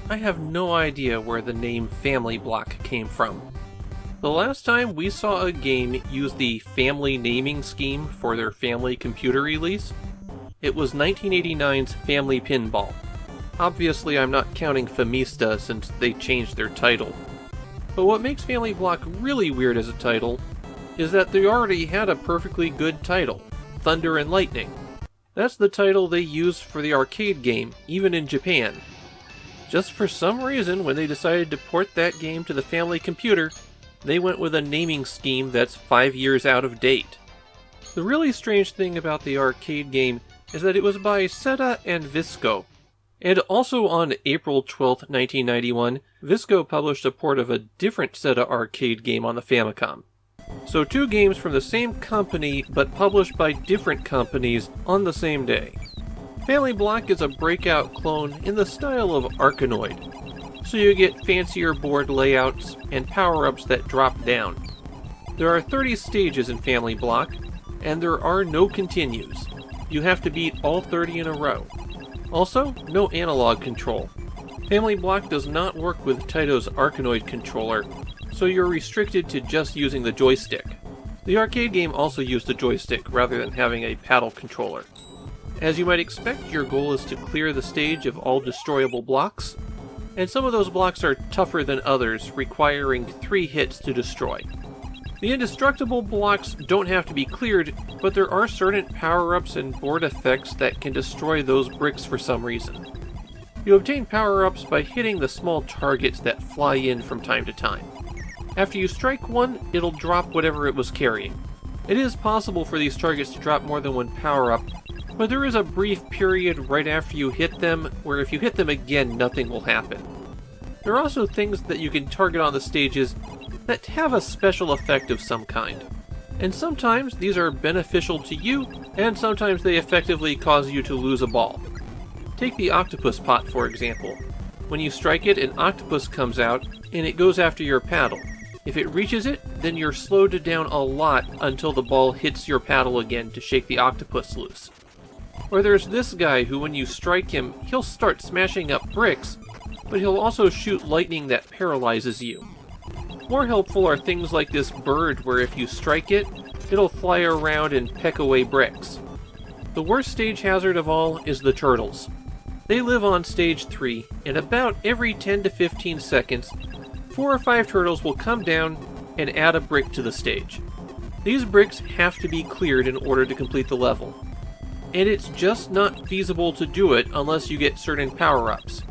I have no idea where the name Family Block came from. The last time we saw a game use the family naming scheme for their family computer release, it was 1989's Family Pinball. Obviously I'm not counting Famista since they changed their title. But what makes Family Block really weird as a title is that they already had a perfectly good title, Thunder and Lightning. That's the title they used for the arcade game, even in Japan. Just for some reason, when they decided to port that game to the family computer, they went with a naming scheme that's 5 years out of date. The really strange thing about the arcade game is that it was by Seta and Visco. And also on April 12, 1991, Visco published a port of a different Seta arcade game on the Famicom. So 2 games from the same company, but published by different companies on the same day. Family Block is a breakout clone in the style of Arkanoid, so you get fancier board layouts and power-ups that drop down. There are 30 stages in Family Block, and there are no continues. You have to beat all 30 in a row. Also, no analog control. Family Block does not work with Taito's Arkanoid controller, so you're restricted to just using the joystick. The arcade game also used a joystick rather than having a paddle controller. As you might expect, your goal is to clear the stage of all destroyable blocks, and some of those blocks are tougher than others, requiring 3 hits to destroy. The indestructible blocks don't have to be cleared, but there are certain power-ups and board effects that can destroy those bricks for some reason. You obtain power-ups by hitting the small targets that fly in from time to time. After you strike one, it'll drop whatever it was carrying. It is possible for these targets to drop more than one power-up, but there is a brief period right after you hit them where if you hit them again, nothing will happen. There are also things that you can target on the stages that have a special effect of some kind. And sometimes these are beneficial to you, and sometimes they effectively cause you to lose a ball. Take the octopus pot for example. When you strike it, an octopus comes out, and it goes after your paddle. If it reaches it, then you're slowed down a lot until the ball hits your paddle again to shake the octopus loose. Or there's this guy who when you strike him, he'll start smashing up bricks, but he'll also shoot lightning that paralyzes you. More helpful are things like this bird where if you strike it, it'll fly around and peck away bricks. The worst stage hazard of all is the turtles. They live on stage 3, and about every 10 to 15 seconds, 4 or 5 turtles will come down and add a brick to the stage. These bricks have to be cleared in order to complete the level. And it's just not feasible to do it unless you get certain power-ups.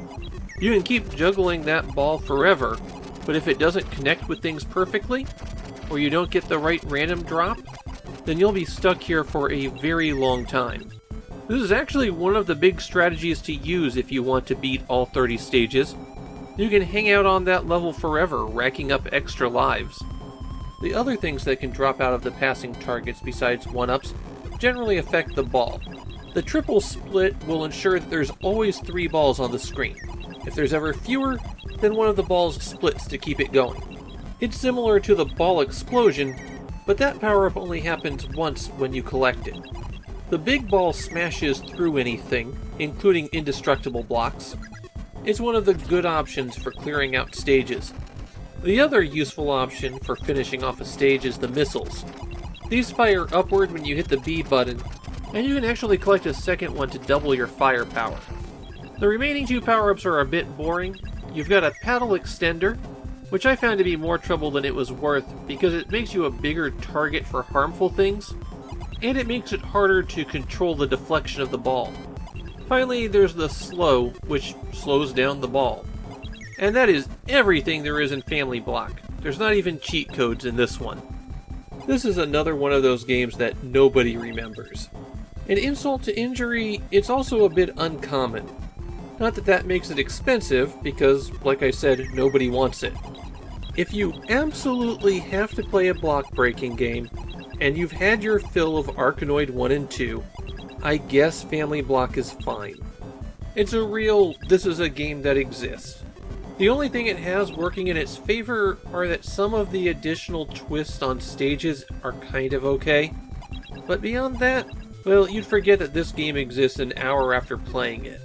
You can keep juggling that ball forever, but if it doesn't connect with things perfectly, or you don't get the right random drop, then you'll be stuck here for a very long time. This is actually one of the big strategies to use if you want to beat all 30 stages. You can hang out on that level forever, racking up extra lives. The other things that can drop out of the passing targets besides 1-ups generally affect the ball. The triple split will ensure that there's always 3 balls on the screen. If there's ever fewer, then one of the balls splits to keep it going. It's similar to the ball explosion, but that power-up only happens once when you collect it. The big ball smashes through anything, including indestructible blocks. It's one of the good options for clearing out stages. The other useful option for finishing off a stage is the missiles. These fire upward when you hit the B button, and you can actually collect a second one to double your firepower. The remaining 2 power-ups are a bit boring. You've got a paddle extender, which I found to be more trouble than it was worth because it makes you a bigger target for harmful things, and it makes it harder to control the deflection of the ball. Finally, there's the slow, which slows down the ball. And that is everything there is in Family Block. There's not even cheat codes in this one. This is another one of those games that nobody remembers. An insult to injury, it's also a bit uncommon. Not that that makes it expensive, because, like I said, nobody wants it. If you absolutely have to play a block-breaking game, and you've had your fill of Arkanoid 1 and 2, I guess Family Block is fine. It's a real, this is a game that exists. The only thing it has working in its favor are that some of the additional twists on stages are kind of okay. But beyond that, well, you'd forget that this game exists an hour after playing it.